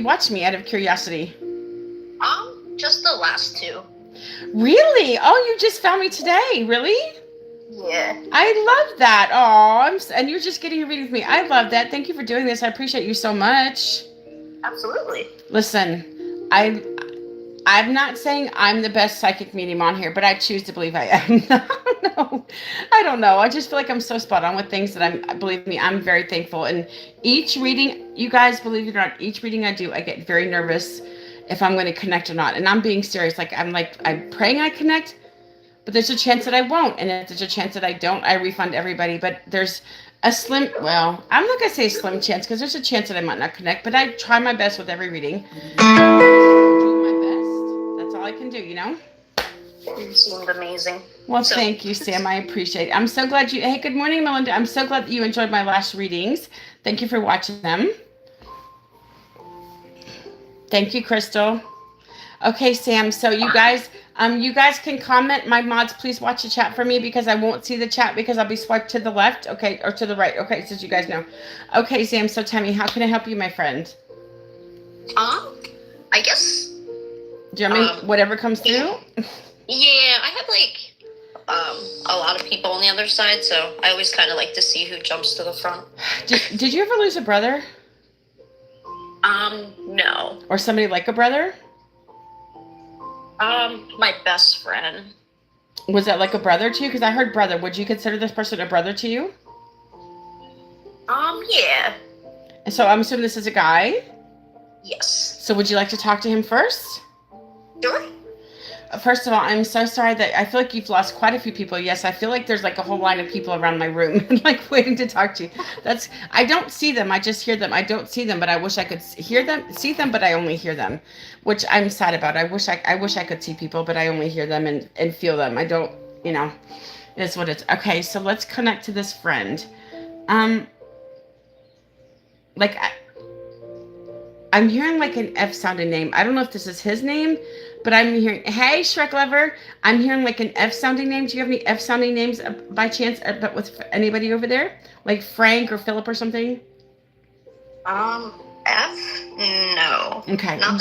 watched me out of curiosity? Just the last two. Really? Oh, you just found me today. Really? Yeah. I love that. Oh, and you're just getting a reading with me. I love that. Thank you for doing this. I appreciate you so much. Absolutely. Listen, I I'm not saying I'm the best psychic medium on here, but I choose to believe I am. I don't know. I don't know. I just feel like I'm so spot on with things that believe me, I'm very thankful. And each reading, you guys, believe it or not, each reading I do, I get very nervous if I'm going to connect or not. And I'm being serious. I'm praying I connect, but there's a chance that I won't. And if there's a chance that I don't, I refund everybody. But there's a slim, well, I'm not going to say slim chance because there's a chance that I might not connect, but I try my best with every reading. Do my best. That's all I can do, you know? You seemed amazing. Well, thank you, Sam. I appreciate it. I'm so glad you, hey, good morning, Melinda. I'm so glad that you enjoyed my last readings. Thank you for watching them. Thank you, Crystal. Okay, Sam. So you guys can comment. My mods, please watch the chat for me because I won't see the chat because I'll be swiped to the left, okay, or to the right. Okay, so you guys know. Okay, Sam. So tell me, how can I help you, my friend? I guess. Do you want me whatever comes through? Yeah, I have a lot of people on the other side, so I always kind of like to see who jumps to the front. Did you ever lose a brother? No. Or somebody like a brother? My best friend. Was that like a brother to you? Because I heard brother. Would you consider this person a brother to you? Yeah. And so I'm assuming this is a guy? Yes. So would you like to talk to him first? Sure. First of all, I'm so sorry that I feel like you've lost quite a few people. Yes, I feel like there's like a whole line of people around my room like waiting to talk to you. I don't see them. I just hear them. I don't see them, but I wish I could see them, but I only hear them, which I'm sad about. I wish I could see people, but I only hear them and feel them. I don't, it's what it's. Okay, so let's connect to this friend. Like I'm hearing like an F sounding name. I don't know if this is his name, but I'm hearing, hey, Shrek Lover. I'm hearing like an F sounding name. Do you have any F sounding names by chance, but with anybody over there? Like Frank or Philip or something? F? No. Okay. Not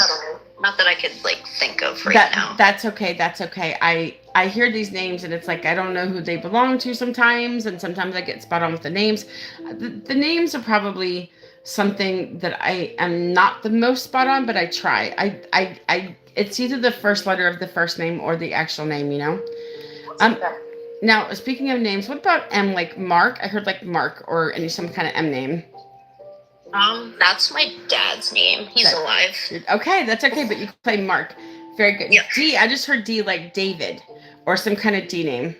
that I could like think of now. That's okay. That's okay. I hear these names and it's like I don't know who they belong to sometimes, and sometimes I get spot on with the names. The names are probably something that I am not the most spot on, but I try. I it's either the first letter of the first name or the actual name, Now, speaking of names, what about M, like Mark? I heard like Mark or some kind of M name. That's my dad's name. He's alive. Okay, that's okay, but you can play Mark. Very good. Yep. D, I just heard D like David or some kind of D name.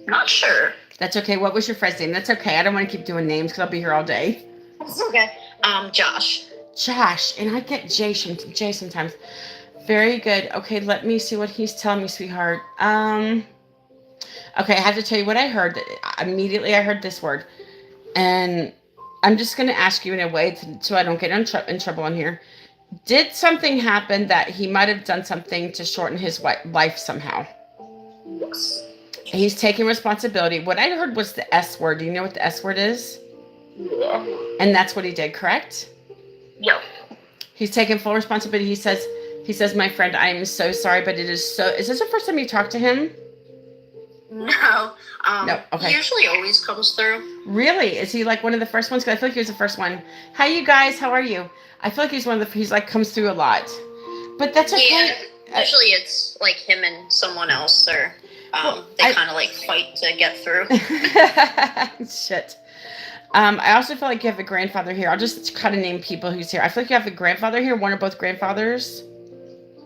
Not sure. That's okay. What was your friend's name? That's okay. I don't want to keep doing names because I'll be here all day. That's okay. Josh. Josh, and I get Jay sometimes. Very good. Okay, let me see what he's telling me, sweetheart. Okay, I have to tell you what I heard. Immediately, I heard this word, and I'm just going to ask you in a way so I don't get in trouble in here. Did something happen that he might have done something to shorten his life somehow? Yes. He's taking responsibility. What I heard was the S word. Do you know what the S word is? Yeah. And that's what he did, correct? Yep. He's taking full responsibility. He says, my friend, I am so sorry, but is this the first time you talked to him? No. No. Okay. He usually always comes through. Really? Is he like one of the first ones? Because I feel like he was the first one. Hi, you guys. How are you? I feel like he's like comes through a lot. But that's okay. Yeah. Usually it's like him and someone else, or they kind of like fight to get through. Shit. I also feel like you have a grandfather here. I'll just kind of name people who's here. I feel like you have a grandfather here, one or both grandfathers.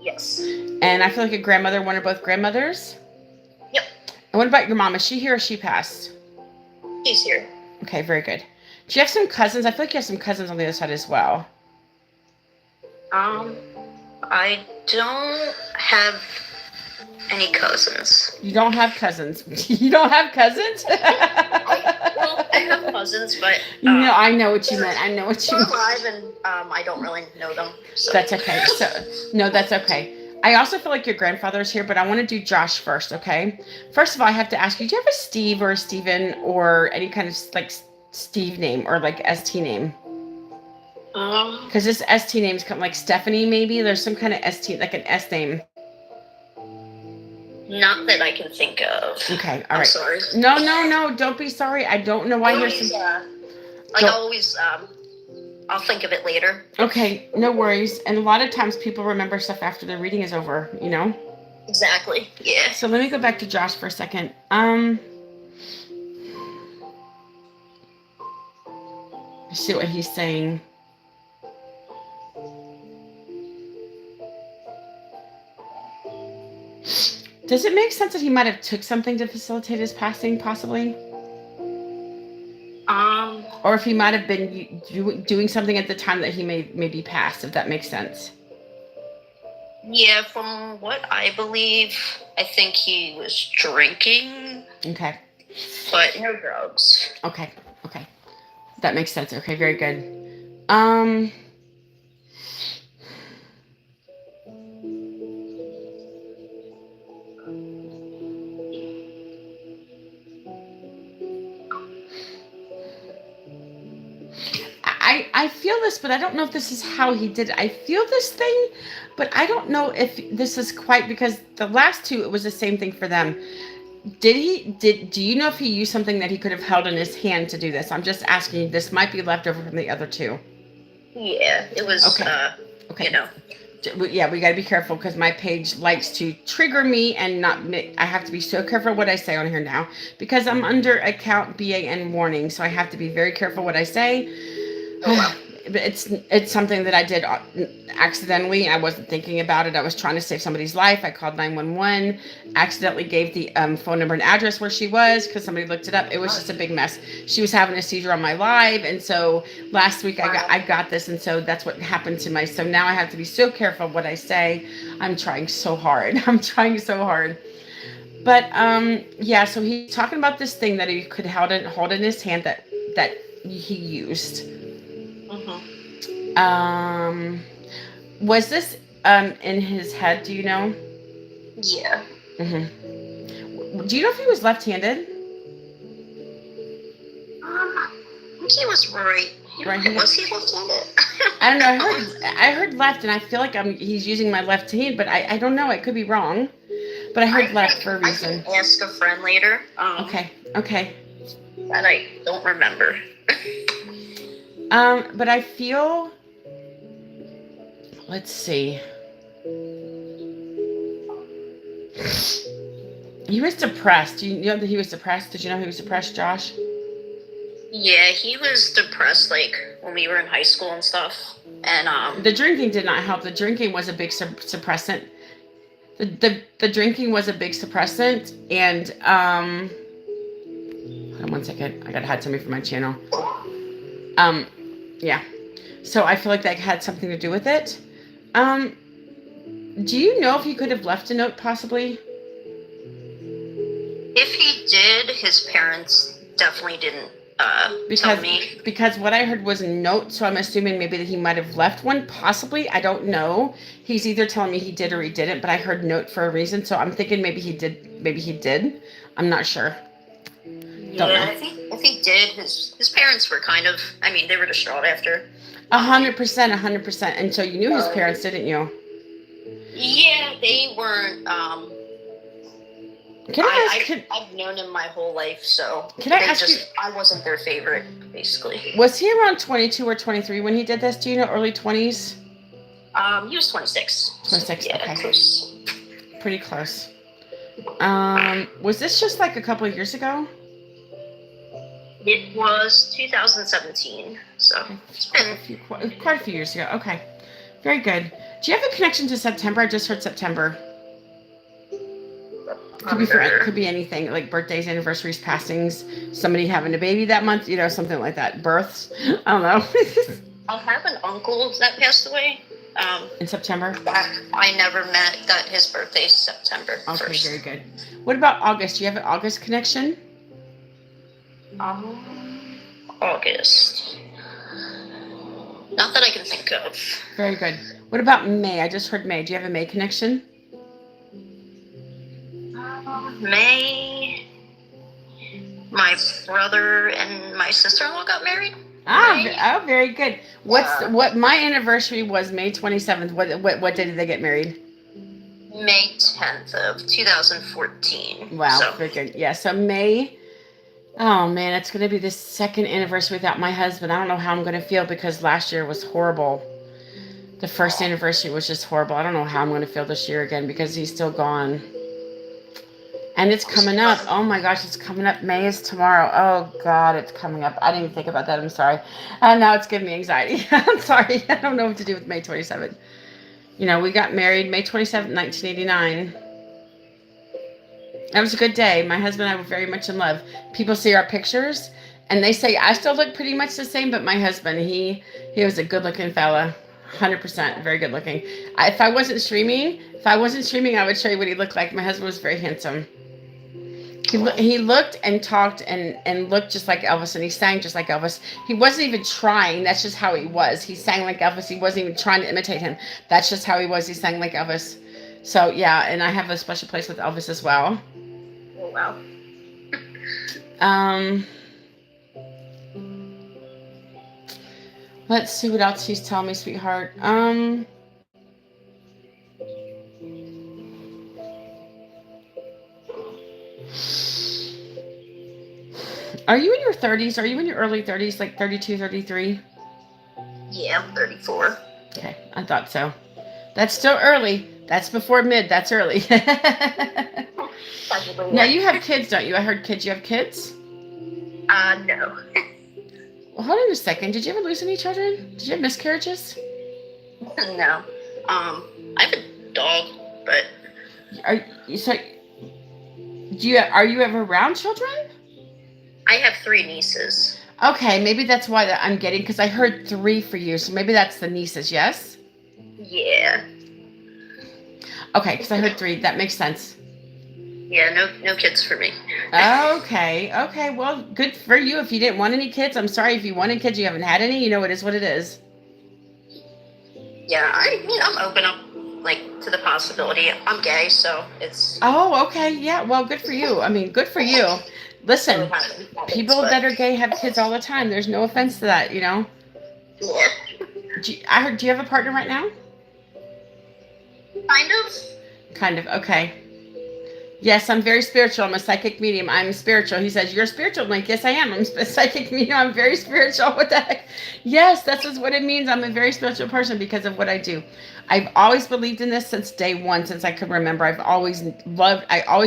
Yes. And I feel like a grandmother, one or both grandmothers. Yep. And what about your mom? Is she here or she passed? She's here. Okay, very good. Do you have some cousins? I feel like you have some cousins on the other side as well. I don't have any cousins. You don't have cousins? You don't have cousins? I have cousins, but... no, I know what you meant. I know what you meant. They're alive, and I don't really know them. So. That's okay. No, that's okay. I also feel like your grandfather's here, but I want to do Josh first, okay? First of all, I have to ask you, do you have a Steve or a Steven or any kind of like Steve name or like ST name? Um, Because this ST name is kind of like Stephanie, maybe. There's some kind of ST, like an S name. not that I can think of. Okay, all I'm right. sorry. No. Don't be sorry. I don't know why there's some. I'll think of it later. Okay, no worries. And a lot of times people remember stuff after the reading is over, you know? Exactly. Yeah. So let me go back to Josh for a second. See what he's saying. Does it make sense that he might have took something to facilitate his passing, possibly? Or if he might have been doing something at the time that he may be passed, if that makes sense. Yeah, from what I believe, I think he was drinking. Okay. But no drugs. Okay. That makes sense. Okay, very good. I feel this, but I don't know if this is how he did it. I feel this thing, but I don't know if this is quite, because the last two, it was the same thing for them. Do you know if he used something that he could have held in his hand to do this? I'm just asking you. This might be left over from the other two. Yeah, it was, okay. You know. Yeah, we got to be careful because my page likes to trigger me and not. I have to be so careful what I say on here now because I'm under account BAN warning, so I have to be very careful what I say. Oh, wow. It's something that I did accidentally. I wasn't thinking about it. I was trying to save somebody's life. I called 911, accidentally gave the phone number and address where she was because somebody looked it up. It was just a big mess. She was having a seizure on my live, and so last week I got this, and so that's what happened to my. So now I have to be so careful what I say. I'm trying so hard. But yeah. So he's talking about this thing that he could hold in his hand that he used. Was this in his head? Do you know? Yeah. Do you know if he was left-handed? I think he was right. Was he left-handed? I don't know. I heard left, and I feel like he's using my left hand, but I don't know. I could be wrong. But I heard left for a reason. I can ask a friend later. Okay. That I don't remember. But I feel. Let's see. He was depressed. Do you know that he was depressed? Did you know he was depressed, Josh? Yeah, he was depressed, like, when we were in high school and stuff. And, the drinking did not help. The drinking was a big suppressant. The drinking was a big suppressant, and, hold on one second. I gotta hide something from my channel. Yeah. So I feel like that had something to do with it. Do you know if he could have left a note, possibly? If he did, his parents definitely didn't tell me. Because what I heard was a note, so I'm assuming maybe that he might have left one, possibly. I don't know. He's either telling me he did or he didn't, but I heard note for a reason, so I'm thinking maybe he did. I'm not sure. Don't know. If he did, his parents were kind of, I mean, they were distraught after. 100%. And so you knew his parents, didn't you? Yeah, they weren't. I've known him my whole life, so can I ask you? I wasn't their favorite, basically. Was he around 22 or 23 when he did this? Do you know, early 20s? He was 26. 26. Yeah, okay. Close. Pretty close. Was this just like a couple of years ago? It was 2017, so it's been quite a few years ago. Okay, very good. Do you have a connection to September? I just heard September. Could be anything, like birthdays, anniversaries, passings, somebody having a baby that month, you know, something like that. Births. I don't know. I have an uncle that passed away. In September? I never met that his birthday's September 1st. Okay, very good. What about August? Do you have an August connection? August. Not that I can think of. Very good. What about May? I just heard May. Do you have a May connection? May. My brother and my sister-in-law got married. Oh, very good. What my anniversary was May 27th. What day did they get married? May 10th of 2014. Wow, So. very good. Yeah, so May. Oh man, it's going to be the second anniversary without my husband. I don't know how I'm going to feel because last year was horrible. The first anniversary was just horrible. I don't know how I'm going to feel this year again because he's still gone. And it's coming up. Oh my gosh, it's coming up. May is tomorrow. Oh God, it's coming up. I didn't even think about that. I'm sorry. Now it's giving me anxiety. I'm sorry. I don't know what to do with May 27th. You know, we got married May 27th, 1989. That was a good day. My husband and I were very much in love. People see our pictures and they say I still look pretty much the same, but my husband, he was a good-looking fella. 100% very good looking. If I wasn't streaming, I would show you what he looked like. My husband was very handsome. He looked and talked and looked just like Elvis, and he sang just like Elvis. He wasn't even trying. That's just how he was. He sang like Elvis. He wasn't even trying to imitate him. That's just how he was. He sang like Elvis. So yeah, and I have a special place with Elvis as well. Oh wow. Let's see what else he's telling me, sweetheart. Are you in your 30s? Are you in your early 30s, like 32, 33? Yeah, I'm 34. Okay, I thought so. That's still early. That's before mid. That's early. Now you have kids, don't you? I heard kids. You have kids? No. Well, hold on a second. Did you ever lose any children? Did you have miscarriages? No. I have a dog, but Are you ever around children? I have 3 nieces. Okay, maybe that's why that I'm getting, because I heard 3 for you, so maybe that's the nieces, yes? Yeah. Okay, because I heard 3. That makes sense. Yeah, no kids for me. Okay, well, good for you. If you didn't want any kids, I'm sorry. If you wanted kids, you haven't had any, you know, it is what it is. Yeah, I'm open up, like, to the possibility. I'm gay, so it's... Oh, okay, yeah, well, good for you. I mean, good for you. Listen, people that are gay have kids all the time. There's no offense to that, you know? Yeah. Do you have a partner right now? Kind of, okay. Yes, I'm very spiritual. I'm a psychic medium. I'm spiritual. He says, you're spiritual. I'm like, yes, I am. I'm a psychic medium. I'm very spiritual. What the heck? Yes, that's just what it means. I'm a very spiritual person because of what I do. I've always believed in this since day one, since I could remember. I always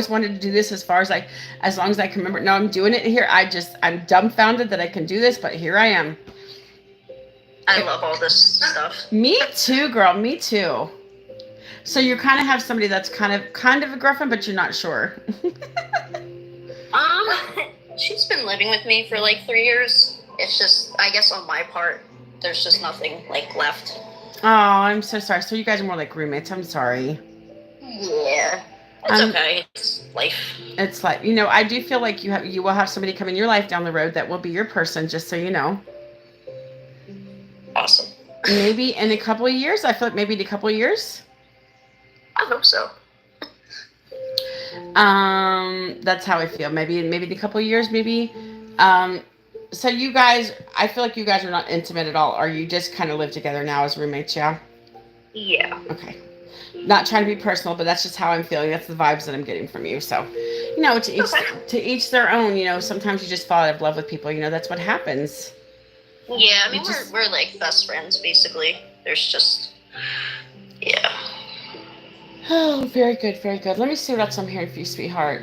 wanted to do this as long as I can remember. No, I'm doing it here. I'm dumbfounded that I can do this, but here I am. I love all this stuff. Me too, girl. Me too. So you kind of have somebody that's kind of a girlfriend, but you're not sure. She's been living with me for like 3 years. It's just, I guess on my part, there's just nothing like left. Oh, I'm so sorry. So you guys are more like roommates. I'm sorry. Yeah. It's okay. It's life. It's like, you know, I do feel like you will have somebody come in your life down the road that will be your person, just so you know. Awesome. Maybe in a couple of years. I feel like maybe in a couple of years. I hope so. That's how I feel. Maybe in a couple of years, maybe. So you guys, I feel like you guys are not intimate at all. Or you just kind of live together now as roommates, yeah? Yeah. Okay. Not trying to be personal, but that's just how I'm feeling. That's the vibes that I'm getting from you. So, you know, to each their own. You know, sometimes you just fall out of love with people. You know, that's what happens. Yeah, I mean, we're like best friends, basically. There's just, yeah. Oh, very good, very good. Let me see what else I'm hearing for you, sweetheart.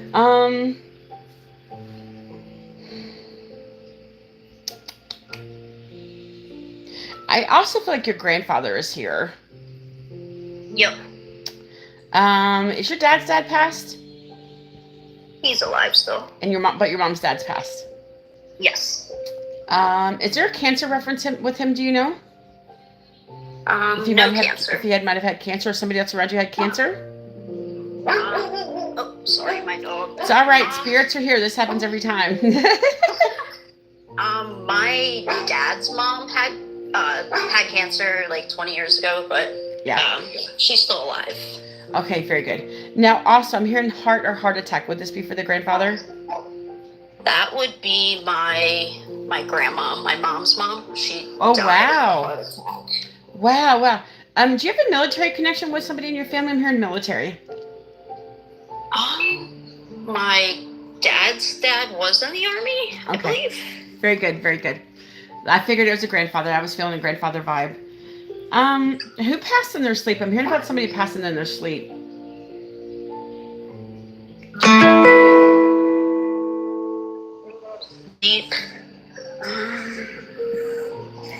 I also feel like your grandfather is here. Yep. Is your dad's dad passed? He's alive still. And your mom's dad's passed? Yes. Is there a cancer reference with him, do you know? No cancer. If he might have had cancer, or somebody else around you had cancer? Oh, sorry, my dog. It's all right. Spirits are here. This happens every time. My dad's mom had cancer like 20 years ago, but yeah, she's still alive. Okay, very good. Now, also, I'm hearing heart or heart attack. Would this be for the grandfather? That would be my grandma, my mom's mom. She Oh, died wow. of a heart attack. Wow. Do you have a military connection with somebody in your family? I'm hearing military. My dad's dad was in the army, I believe. Very good, very good. I figured it was a grandfather. I was feeling a grandfather vibe. Who passed in their sleep? I'm hearing about somebody passing in their sleep.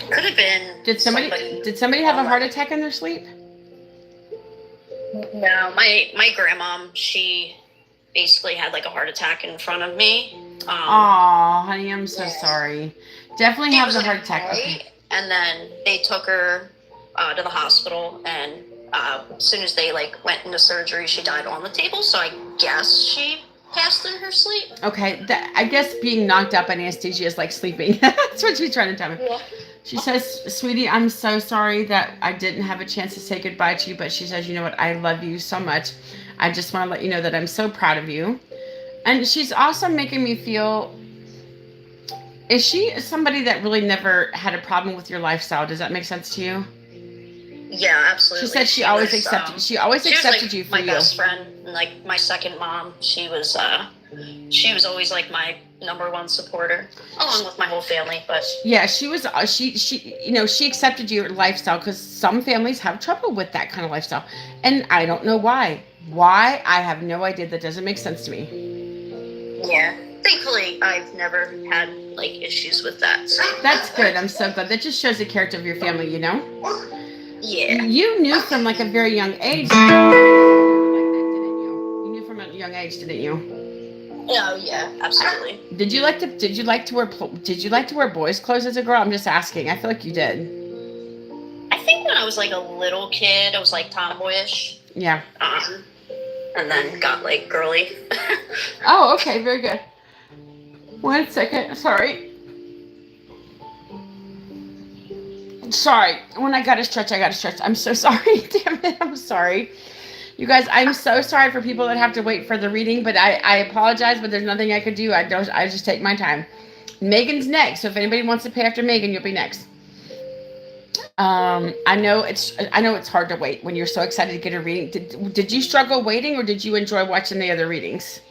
Could have been. Did somebody have a heart attack in their sleep? No, my grandmom, she basically had like a heart attack in front of me. Aw, honey, I'm so sorry. Definitely have the heart attack. Okay. And then they took her to the hospital, and as soon as they like went into surgery, she died on the table. So I guess she passed in her sleep. Okay, I guess being knocked out by anesthesia is like sleeping. That's what she's trying to tell me. Yeah. She says, sweetie, I'm so sorry that I didn't have a chance to say goodbye to you, but she says, you know what, I love you so much. I just want to let you know that I'm so proud of you. And she's also making me feel, is she somebody that really never had a problem with your lifestyle? Does that make sense to you? Yeah, absolutely. She said she always accepted like you for my you. best friend, and like my second mom. She was always like my number one supporter, along with my whole family. But yeah, she was she accepted your lifestyle, because some families have trouble with that kind of lifestyle, and I don't know why. Why? I have no idea. That doesn't make sense to me. Yeah, thankfully I've never had like issues with that. So. That's good. I'm so glad. That just shows the character of your family, you know. Yeah. You knew from like a very young age. Like that, didn't you? You knew from a young age, didn't you? Oh yeah, absolutely. Did you like to wear boys' clothes as a girl? I'm just asking. I feel like you did. I think when I was like a little kid, I was like tomboyish. Yeah. And then got like girly. Oh, okay, very good. 1 second. Sorry. When I gotta stretch. I'm so sorry. Damn it, I'm sorry. You guys, I'm so sorry for people that have to wait for the reading, but I apologize, but there's nothing I could do. I just take my time. Megan's next, so if anybody wants to pay after Megan, you'll be next. I know it's hard to wait when you're so excited to get a reading. Did you struggle waiting, or did you enjoy watching the other readings?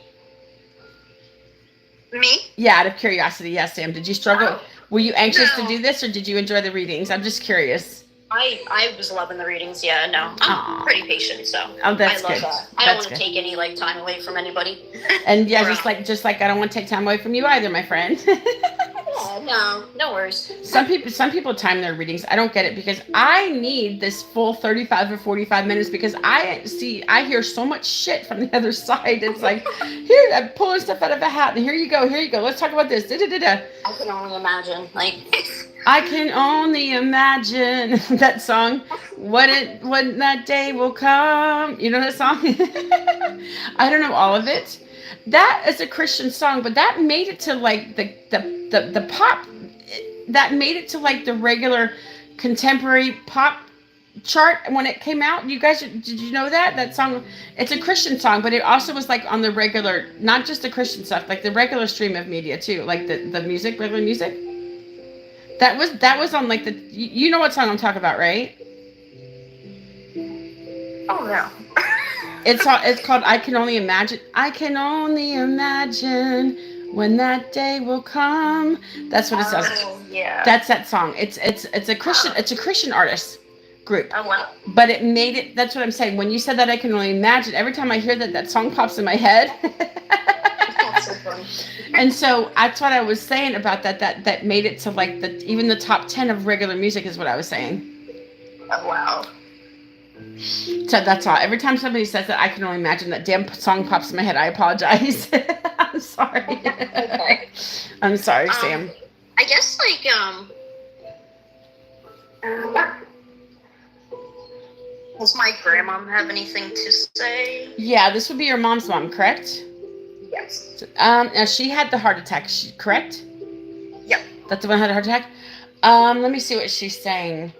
Me? Yeah, out of curiosity. Yes, Sam. Did you struggle? Were you anxious to do this, or did you enjoy the readings? I'm just curious. I was loving the readings. Yeah, no, I'm pretty patient, so that's I love good. that. I don't want to take any like time away from anybody. And yeah, just like I don't want to take time away from you either, my friend. Yeah, no worries. Some people time their readings. I don't get it, because I need this full 35 or 45 minutes, because I hear so much shit from the other side. It's like, here, I'm pulling stuff out of a hat, and here you go. Let's talk about this. Da-da-da-da. I can only imagine, like. I can only imagine that song. When that day will come. You know that song? I don't know all of it. That is a Christian song, but that made it to like the pop. That made it to like the regular contemporary pop chart when it came out. You guys, did you know that song? It's a Christian song, but it also was like on the regular, not just the Christian stuff, like the regular stream of media too, like the regular music. That was on like you know what song I'm talking about, right? Oh no. It's called I Can Only Imagine. I can only imagine when that day will come. That's what it says. Oh, yeah. That's that song. It's a Christian artist group. Oh wow. But it made it. That's what I'm saying. When you said that, I can only imagine. Every time I hear that song pops in my head. That's so funny. And so that's what I was saying about that made it to like even the top 10 of regular music is what I was saying. Oh wow. So that's all. Every time somebody says that, I can only imagine, that damn song pops in my head. I apologize. I'm sorry. Okay. I'm sorry, Sam. I guess like does my grandma have anything to say? Yeah, this would be your mom's mom, correct? Yes. Now she had the heart attack, correct? Yep. That's the one who had a heart attack? Let me see what she's saying.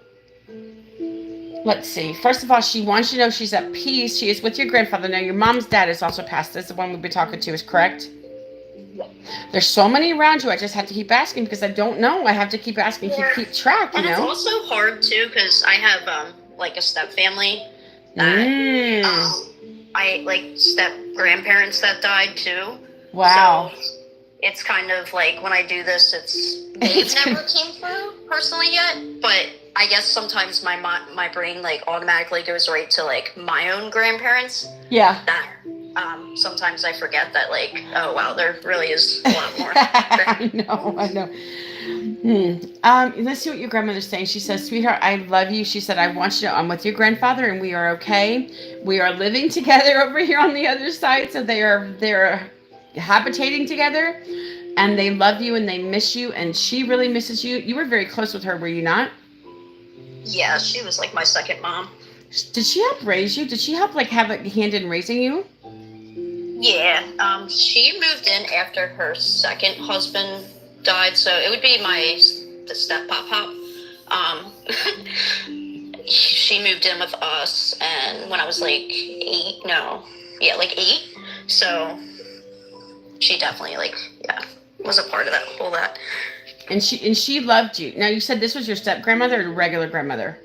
Let's see. First of all, she wants you to know she's at peace. She is with your grandfather. Now, your mom's dad is also passed. That's the one we'll be talking to, is correct? There's so many around you. I just have to keep asking because I don't know. I have to keep asking, keep track, you And know? it's also hard, too, because I have, like, a step family that, I, like, step grandparents that died, too. Wow. So it's kind of like when I do this, they've never came through personally yet, but I guess sometimes my brain like automatically goes right to like my own grandparents. Yeah. That sometimes I forget that like, oh wow, there really is a lot more. I know. Let's see what your grandmother's saying. She says, "Sweetheart, I love you." She said, "I want you to know I'm with your grandfather and we are okay. We are living together over here on the other side, so they're habitating together, and they love you and they miss you, and she really misses you. You were very close with her, were you not?" Yeah, she was like my second mom. Did she help raise you? Did she help like have a hand in raising you? Yeah, she moved in after her second husband died, so it would be the step pop. She moved in with us, and when I was like 8, like 8. So she definitely was a part of that. And she loved you. Now you said this was your step grandmother or regular grandmother?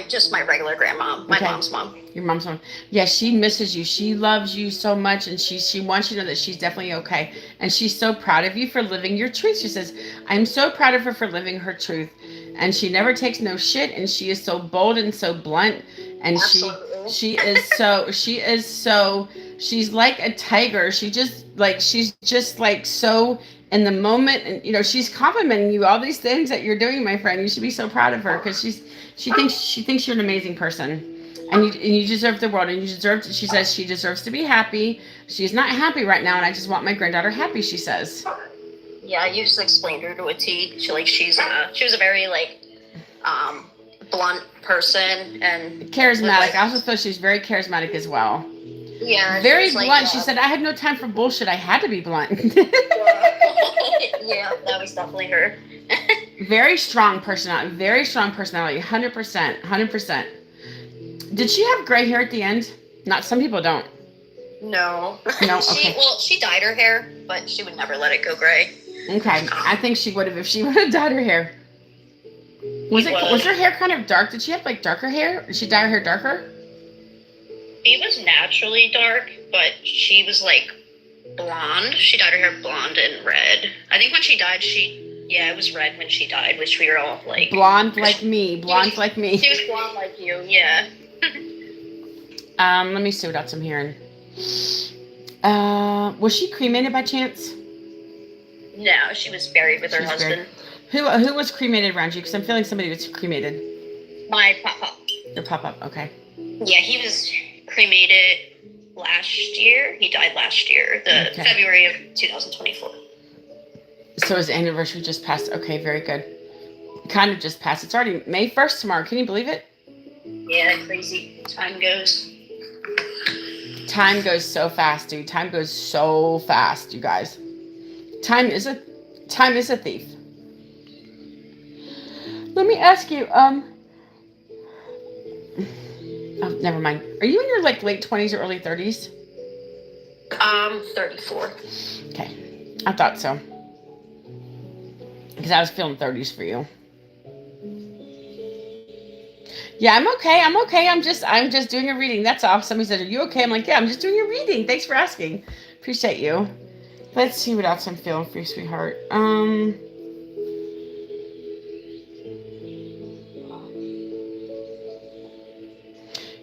Just my regular grandma, my mom's mom. Your mom's mom. Yeah, she misses you. She loves you so much, and she wants you to know that she's definitely okay. And she's so proud of you for living your truth. She says, "I'm so proud of her for living her truth." And she never takes no shit, and she is so bold and so blunt. And Absolutely. she's like a tiger. She's just like so in the moment, and she's complimenting you all these things that you're doing, my friend. You should be so proud of her because she thinks you're an amazing person. And you deserve the world, and she says she deserves to be happy. She's not happy right now, and I just want my granddaughter happy, she says. Yeah, I used to explain her to a T. She was a very blunt person and charismatic. I also thought she was very charismatic as well. Yeah. Very blunt. She said, "I had no time for bullshit. I had to be blunt." Yeah, that was definitely her. Very strong personality. 100%. 100%. Did she have gray hair at the end? Not some people don't. No. No. Okay. She dyed her hair, but she would never let it go gray. Okay. I think she would have if she would have dyed her hair. Was her hair kind of dark? Did she have like darker hair? Did she dye her hair darker? She was naturally dark, but she was like blonde. She dyed her hair blonde and red. I think when she died, it was red when she died, which we were all like... Blonde like me. Like me. She was blonde like you, yeah. Let me see what else I'm hearing. Was she cremated by chance? No, she was buried with her husband. Who was cremated around you? Because I'm feeling somebody was cremated. My pop-up. Your pop-up, okay. Yeah, he was cremated last year. He died last year, February of 2024. So his anniversary just passed. Okay, very good. Kind of just passed. It's already May 1st tomorrow. Can you believe it? Yeah, crazy. Time goes. Time goes so fast, dude. Time goes so fast, you guys. Time is a thief. Let me ask you, oh, never mind. Are you in your like late 20s or early 30s? 34. Okay. I thought so. Because I was feeling 30s for you. Yeah, I'm okay. I'm just doing a reading. That's all. Somebody said, "Are you okay?" I'm like, "Yeah, I'm just doing a reading. Thanks for asking. Appreciate you." Let's see what else I'm feeling for you, sweetheart.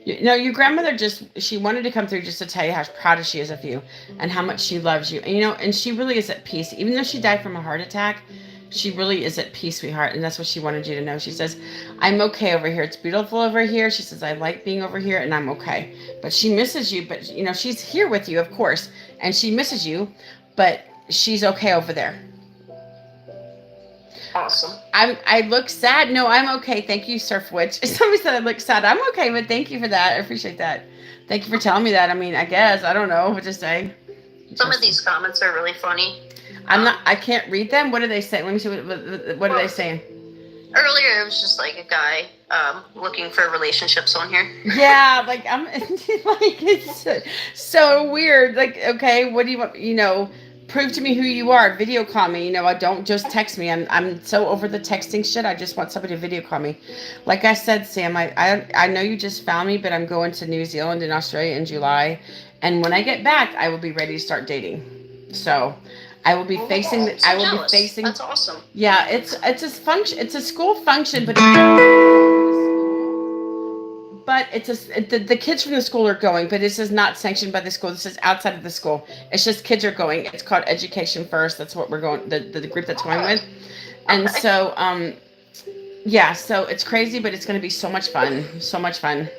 Your grandmother she wanted to come through just to tell you how proud she is of you and how much she loves you. And, and she really is at peace. Even though she died from a heart attack, she really is at peace, sweetheart. And that's what she wanted you to know. She says, "I'm okay over here. It's beautiful over here." She says, "I like being over here and I'm okay." But she misses you. But, she's here with you, of course. And she misses you. But she's okay over there. Awesome. I look sad. No, I'm okay. Thank you, Surf Witch. Somebody said I look sad. I'm okay, but thank you for that. I appreciate that. Thank you for telling me that. I mean, I guess. I don't know what to say. Some of these comments are really funny. I can't read them. What are they saying? Let me see. What are they saying? Earlier, it was just like a guy looking for relationships on here. Yeah, like I'm like it's so weird. Like, okay, what do you want? prove to me who you are. Video call me. You know, I don't just text me. I'm so over the texting shit. I just want somebody to video call me. Like I said, Sam, I know you just found me, but I'm going to New Zealand and Australia in July, and when I get back, I will be ready to start dating. So, I will be facing. I'm so I will jealous. be facing. That's awesome. Yeah, it's a function. It's a school function, but the kids from the school are going, but this is not sanctioned by the school. This is outside of the school. It's just kids are going. It's called Education First. That's what we're going. The group that's going with, and Okay. so yeah. So it's crazy, but it's going to be so much fun. So much fun.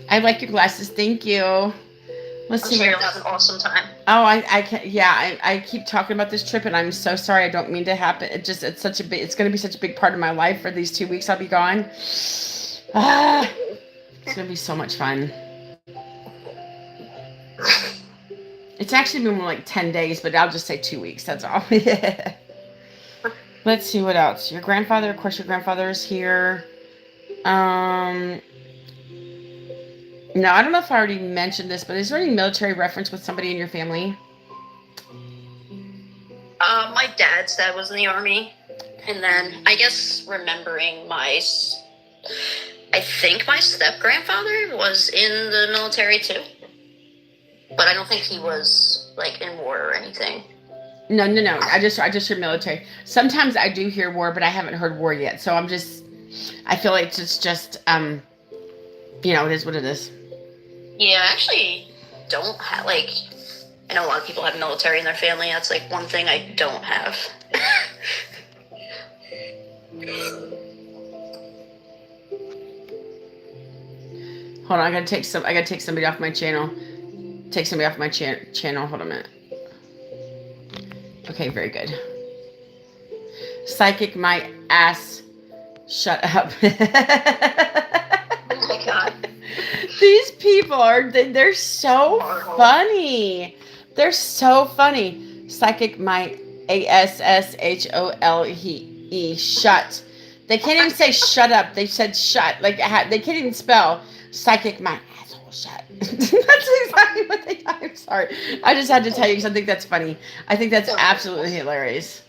I like your glasses. Thank you. Let's I'm see. sure you'll have an awesome time. Oh, I can't. Yeah, I keep talking about this trip, and I'm so sorry. I don't mean to happen. It's such a big. It's going to be such a big part of my life for these 2 weeks I'll be gone. Ah, it's going to be so much fun. It's actually been more like 10 days, but I'll just say 2 weeks. That's all. Let's see what else. Your grandfather, of course, your grandfather is here. No, I don't know if I already mentioned this, but is there any military reference with somebody in your family? My dad's dad was in the Army. And then, I guess, remembering I think my step-grandfather was in the military, too. But I don't think he was, like, in war or anything. No. I just heard military. Sometimes I do hear war, but I haven't heard war yet. So I feel like it's just, it is what it is. Yeah, I actually don't have, like, I know a lot of people have military in their family. That's, like, one thing I don't have. Hold on, I gotta take somebody off my channel. Take somebody off my channel. Hold on a minute. Okay, very good. Psychic, my ass. Shut up. Oh my god. These people they're so funny. They're so funny. Psychic, my ASSHOLE. Shut. They can't even say shut up. They said shut. Like they can't even spell psychic, my asshole. Shut. That's exactly what they. I'm sorry. I just had to tell you because I think that's funny. I think that's absolutely hilarious.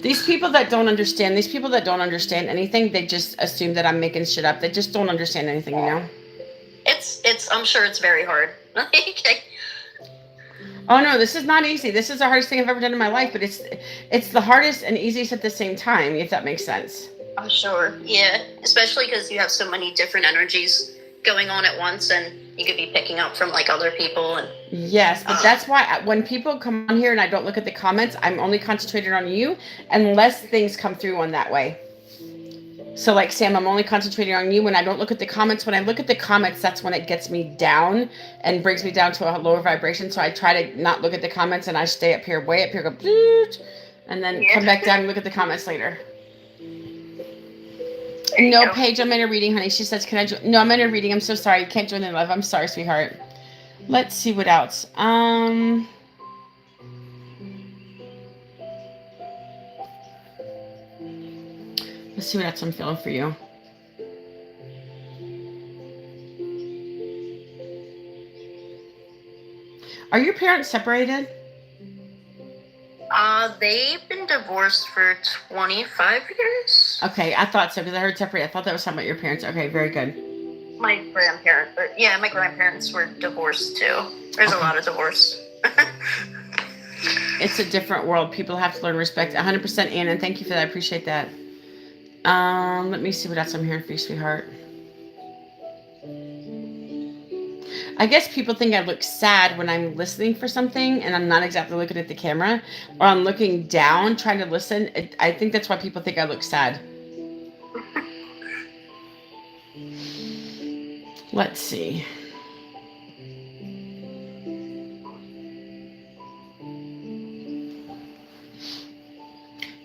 These people that don't understand anything, they just assume that I'm making shit up. They just don't understand anything, you know? It's I'm sure it's very hard. Oh no, this is not easy. This is the hardest thing I've ever done in my life, but it's the hardest and easiest at the same time, if that makes sense. I'm sure. Yeah, especially because you have so many different energies going on at once, and you could be picking up from like other people. And yes, but that's why when people come on here and I don't look at the comments, I'm only concentrated on you, unless things come through on that way. So like Sam, I'm only concentrating on you when I don't look at the comments. When I look at the comments, that's when it gets me down and brings me down to a lower vibration. So I try to not look at the comments and I stay up here, way up here, go, and then come back down and look at the comments later. No, Paige, I'm in a reading, honey. She says, can I join? No, I'm in a reading. I'm so sorry. You can't join the live. I'm sorry, sweetheart. Let's see what else. Let's see what else I'm feeling for you. Are your parents separated? They've been divorced for 25 years. Okay, I thought so because I heard separated. I thought that was talking about your parents. Okay, very good. My grandparents were divorced too. There's a lot of divorce. It's a different world. People have to learn respect. 100%, Anna, and thank you for that. I appreciate that. Let me see what else I'm hearing for you, sweetheart. I guess people think I look sad when I'm listening for something and I'm not exactly looking at the camera, or I'm looking down trying to listen. I think that's why people think I look sad. Let's see.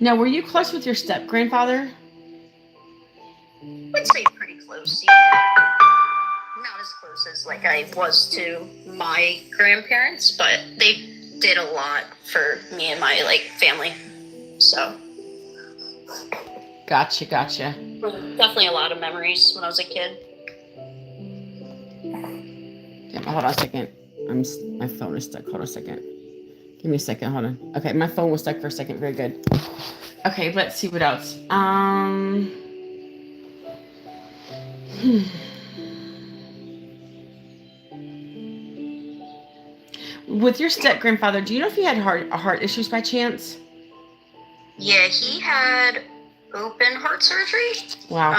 Now, were you close with your step-grandfather? I'd say pretty close. Yeah. Not as close as like I was to my grandparents, but they did a lot for me and my like family. So Gotcha. definitely a lot of memories when I was a kid. Yeah, hold on a second. My phone is stuck. Hold on a second. Give me a second. Hold on. Okay, my phone was stuck for a second. Very good. Okay, let's see what else. With your step grandfather, do you know if he had heart issues by chance? Yeah, he had open heart surgery. Wow.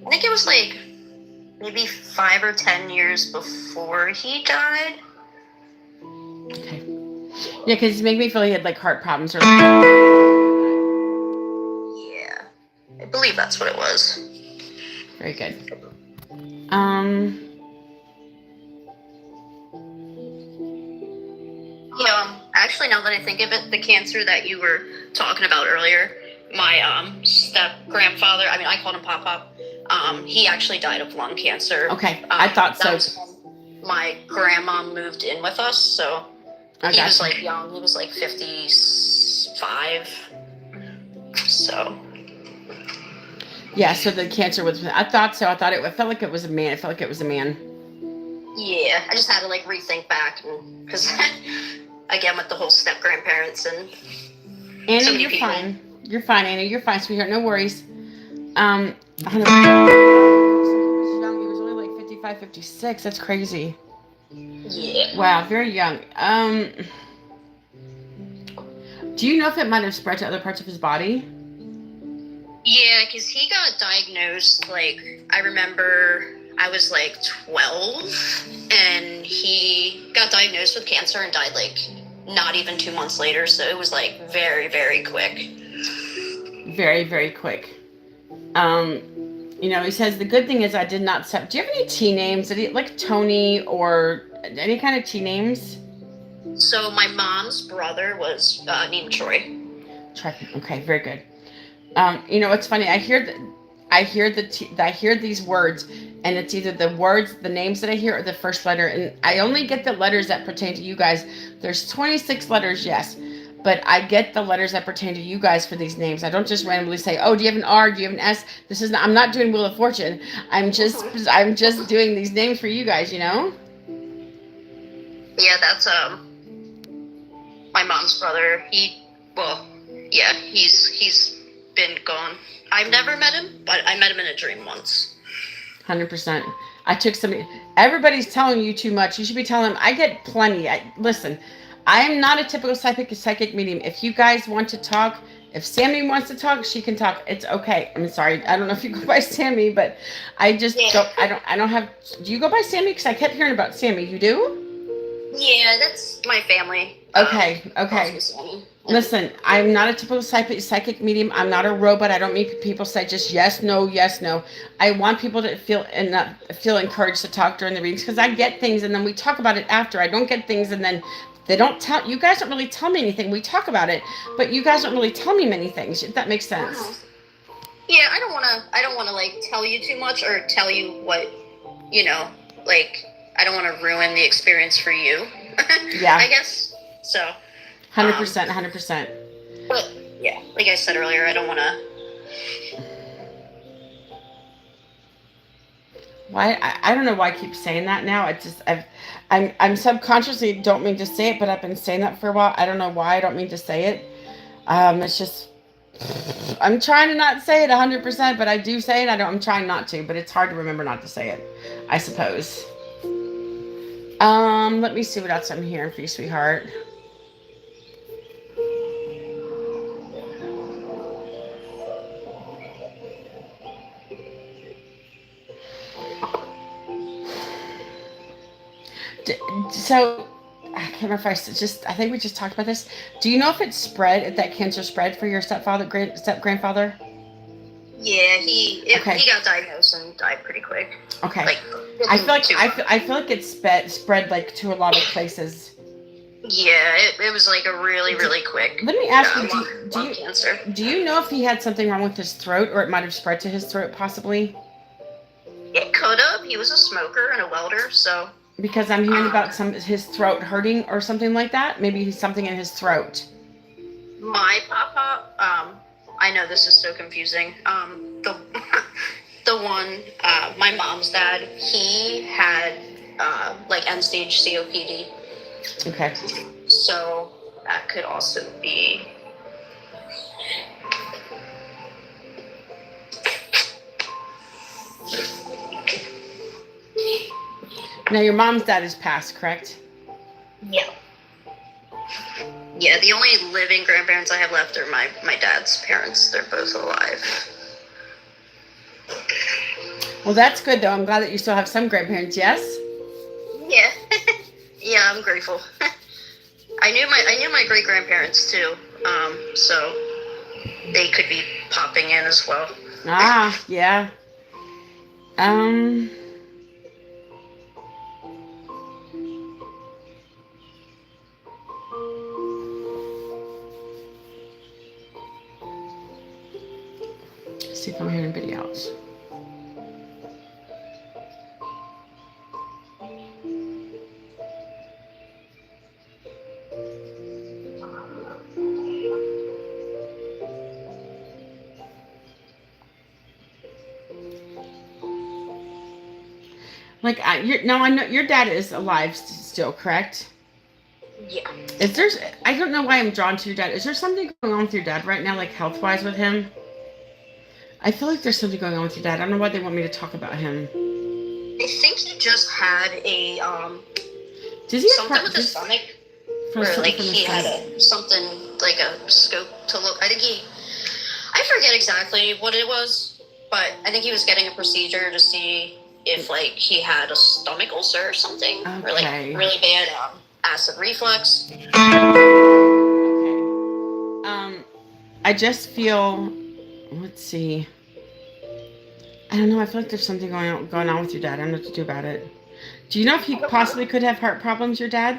I think it was like maybe 5 or 10 years before he died. Okay. Yeah, because it made me feel he had like heart problems or. Yeah, I believe that's what it was. Very good. Yeah, actually, now that I think of it, the cancer that you were talking about earlier, my step grandfather, I mean, I called him Pop Pop. He actually died of lung cancer. Okay, I thought so. My grandma moved in with us, so he was like young. He was like 55. So. Yeah, so the cancer was. I thought so. I felt like it was a man. It felt like it was a man. Yeah, I just had to like rethink back because again with the whole step grandparents and. Anna, you're fine. You're fine, Anna. You're fine, sweetheart. No worries. He was young. He was only like 55, 56. That's crazy. Yeah. Wow, very young. Do you know if it might have spread to other parts of his body? Yeah, because he got diagnosed, like, I remember I was like 12, and he got diagnosed with cancer and died like not even 2 months later, so it was like very, very quick. Very, very quick. You know, he says, the good thing is I did not set. Do you have any T names? Did he, like Tony or any kind of T names? So my mom's brother was named Troy. Troy. Okay, very good. You know, it's funny. I hear these words, and it's either the names that I hear, or the first letter, and I only get the letters that pertain to you guys. There's 26 letters, yes, but I get the letters that pertain to you guys for these names. I don't just randomly say, "Oh, do you have an R? Do you have an S?" I'm not doing Wheel of Fortune. I'm just doing these names for you guys. You know? Yeah, that's my mom's brother. He's been gone. I've never met him, but I met him in a dream once. 100%. I took somebody. Everybody's telling you too much. You should be telling them. I get plenty. Listen, I am not a typical psychic medium. If you guys want to talk, if Sammy wants to talk, she can talk. It's okay. I'm sorry. I don't know if you go by Sammy, but I just don't. I don't have. Do you go by Sammy? Because I kept hearing about Sammy. You do? Yeah, that's my family. Okay. Listen, I'm not a typical psychic medium. I'm not a robot. I don't make people say just yes, no, yes, no. I want people to feel encouraged to talk during the readings, because I get things and then we talk about it after. I don't get things and then they don't tell. You guys don't really tell me anything. We talk about it, but you guys don't really tell me many things. If that makes sense. Yeah, I don't want to like tell you too much or tell you what, like I don't want to ruin the experience for you. Yeah. I guess so. 100%, 100%. But yeah, like I said earlier, I don't want to. Why? I don't know why I keep saying that now. I'm subconsciously don't mean to say it, but I've been saying that for a while. I don't know why I don't mean to say it. It's just I'm trying to not say it 100%, but I do say it. I'm trying not to, but it's hard to remember not to say it, I suppose. Let me see what else I'm hearing for you, sweetheart. So, I can't remember if I think we just talked about this. Do you know if if that cancer spread for your step grandfather? Yeah, he got diagnosed and died pretty quick. Okay. Like, I feel like it spread like to a lot of places. Yeah, it was like a really, really quick. Let me ask you, cancer. Do you know if he had something wrong with his throat, or it might have spread to his throat possibly? It could have. He was a smoker and a welder, so. Because I'm hearing about his throat hurting or something like that. Maybe something in his throat. My papa, I know this is so confusing. The one, my mom's dad, he had like end stage COPD. Okay. So that could also be. Now, your mom's dad is passed, correct? Yeah. Yeah, the only living grandparents I have left are my dad's parents. They're both alive. Well, that's good, though. I'm glad that you still have some grandparents, yes? Yeah. Yeah, I'm grateful. I knew my great grandparents too, so they could be popping in as well. Ah, yeah. Let's see if I'm hearing anybody else. Like, I know your dad is alive still, correct? Yeah. I don't know why I'm drawn to your dad. Is there something going on with your dad right now, like health-wise with him? I feel like there's something going on with your dad. I don't know why they want me to talk about him. I think he just had a Does he something with his stomach, where like he had something like a scope to look. I forget exactly what it was, but I think he was getting a procedure to see if like he had a stomach ulcer or something, or like really bad acid reflux. Okay. I just feel. Let's see. I don't know. I feel like there's something going on with your dad. I don't know what to do about it. Do you know if he possibly could have heart problems? Your dad?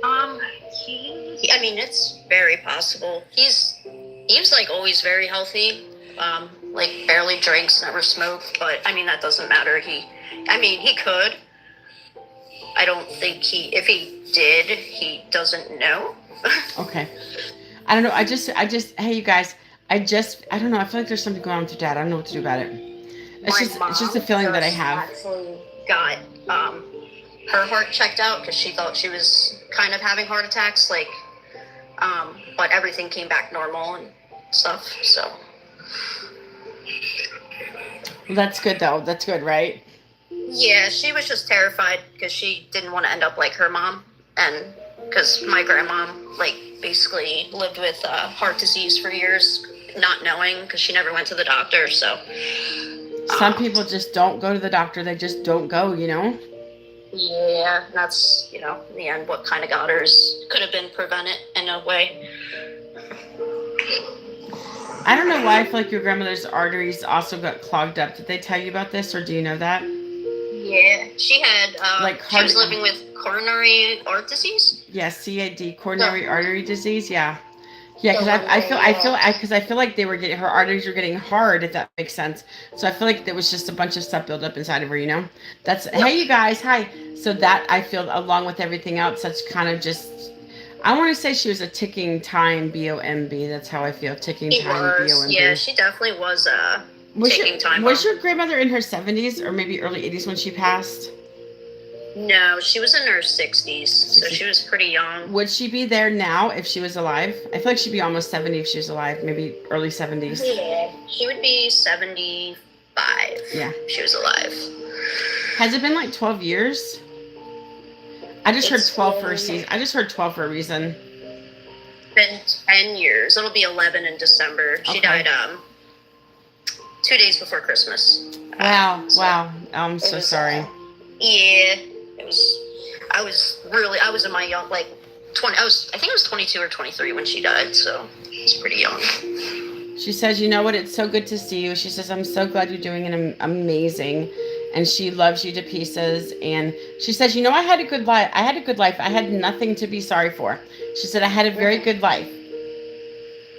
I mean, it's very possible. He's like always very healthy. Like barely drinks, never smoked. But I mean, that doesn't matter. He could. I don't think if he did, he doesn't know. Okay. I don't know. Hey, you guys. I don't know. I feel like there's something going on with your dad. I don't know what to do about it. It's just a feeling that I have. Actually got her heart checked out because she thought she was kind of having heart attacks, like, but everything came back normal and stuff. So. Well, that's good though. That's good, right? Yeah, she was just terrified because she didn't want to end up like her mom, and because my grandmom like basically lived with heart disease for years, not knowing because she never went to the doctor. So some people just don't go to the doctor. They just don't go, you know. Yeah, that's in the end what kind of got her could have been prevented in a way. I don't know why I feel like your grandmother's arteries also got clogged up. Did they tell you about this, or do you know that? Yeah, she had she was living with coronary heart disease. Yeah, CAD, coronary artery disease. Yeah, because I feel like they were getting her arteries were getting hard, if that makes sense. So I feel like there was just a bunch of stuff built up inside of her. You know, hey you guys, hi. So that I feel along with everything else, that's kind of just. I want to say she was a ticking time BOMB. That's how I feel. Ticking time BOMB. Yeah, she definitely was a ticking time bomb. Was your grandmother in her 70s or maybe early 80s when she passed? No, she was in her 60s, so she was pretty young. Would she be there now if she was alive? I feel like she'd be almost 70 if she was alive, maybe early 70s. Yeah, she would be 75 if she was alive. Has it been like 12 years? I just heard 12 for a season. I just heard 12 for a reason. It's been 10 years. It'll be 11 in December. She died 2 days before Christmas. Wow. I'm so sorry. Yeah, it was. I was in my young, like 20. I think I was 22 or 23 when she died, so I was pretty young. She says, "You know what? It's so good to see you." She says, "I'm so glad you're doing an amazing." And she loves you to pieces. And she says, "You know, I had a good life. I had nothing to be sorry for." She said, "I had a very good life."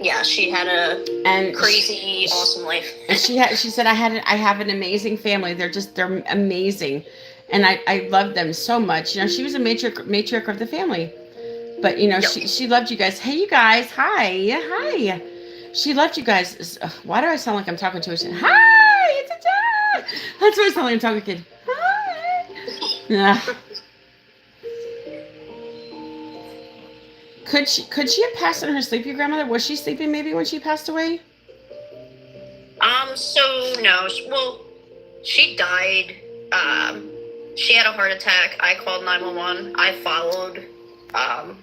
Yeah, she had a crazy, awesome life. And she said, I have an amazing family. They're amazing. And I love them so much. You know, she was a matriarch of the family. But, you know, she loved you guys. Hey, you guys. Hi. She loved you guys. Why do I sound like I'm talking to her? Hi, it's a dad. That's why I sound like I'm talking to a kid. Hi. Yeah. Could she have passed in her sleep, your grandmother? Was she sleeping maybe when she passed away? So no, well, she died. She had a heart attack. I called 911. I followed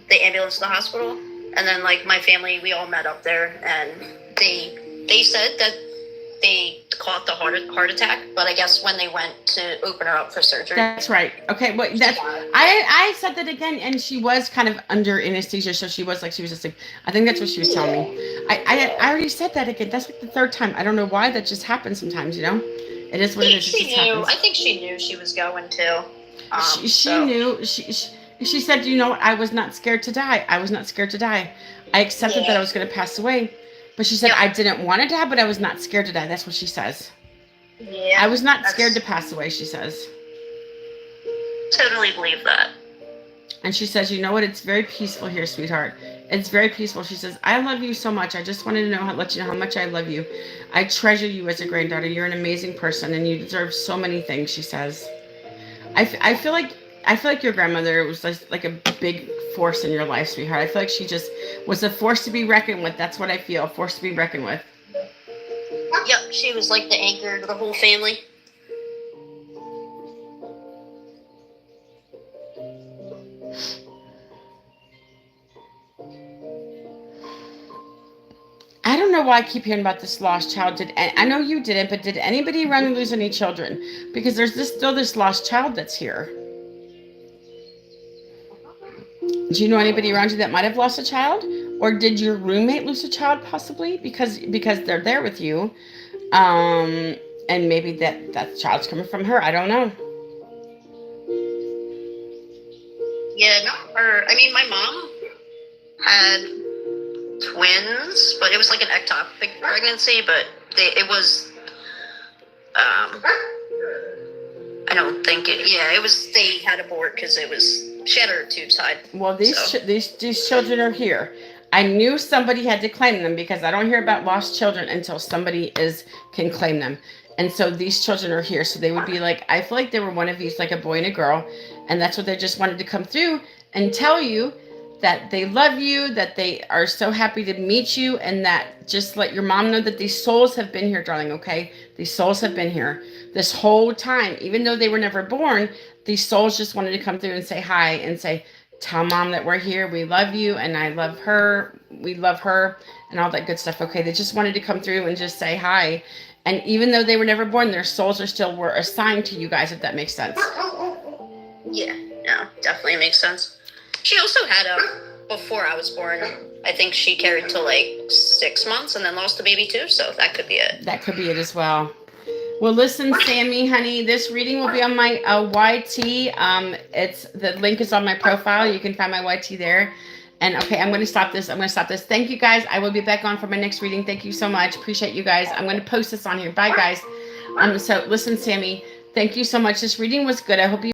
the ambulance to the hospital, and then like my family, we all met up there, and they said that they caught the heart attack, but I guess when they went to open her up for surgery. That's right. Okay, well, that's I said that again, and she was kind of under anesthesia, so she was asleep. I think that's what she was telling me. I already said that again. That's like the third time. I don't know why that just happens sometimes. You know, it is what it is. She knew. I think she knew she was going to. She knew. She said, you know what? I was not scared to die. I was not scared to die. I accepted that I was going to pass away. But she said, I didn't want to die, but I was not scared to die. That's what she says. Yeah. I was not scared to pass away, she says. Totally believe that. And she says, you know what? It's very peaceful here, sweetheart. It's very peaceful. She says, I love you so much. I just wanted to let you know how much I love you. I treasure you as a granddaughter. You're an amazing person, and you deserve so many things, she says. I feel like your grandmother was like a big force in your life, sweetheart. I feel like she just was a force to be reckoned with. That's what I feel, a force to be reckoned with. Yep, she was like the anchor to the whole family. I don't know why I keep hearing about this lost child. I know you didn't, but did anybody around you lose any children? Because there's still this lost child that's here. Do you know anybody around you that might have lost a child? Or did your roommate lose a child possibly? Because they're there with you. And maybe that child's coming from her. I don't know. Yeah, no, I mean, my mom had twins, but it was like an ectopic pregnancy, but it was, I don't think they had abort because she had her tube side. Well, these children are here. I knew somebody had to claim them because I don't hear about lost children until somebody can claim them. And so these children are here. So they would be like, I feel like they were one of these, like a boy and a girl. And that's what they just wanted to come through and tell you that they love you, that they are so happy to meet you, and that just let your mom know that these souls have been here, darling, okay? These souls have been here this whole time. Even though they were never born, these souls just wanted to come through and say hi and say, tell mom that we're here, we love you, and I love her, we love her, and all that good stuff, okay? They just wanted to come through and just say hi. And even though they were never born, their souls were assigned to you guys, if that makes sense. Yeah, no, definitely makes sense. She also had before I was born, I think she carried till like 6 months and then lost the baby too, so that could be it. That could be it as well. Well, listen, Sammy, honey, this reading will be on my YT. The link is on my profile. You can find my YT there. And okay, I'm going to stop this. Thank you, guys. I will be back on for my next reading. Thank you so much. Appreciate you guys. I'm going to post this on here. Bye, guys. So listen, Sammy, thank you so much. This reading was good. I hope you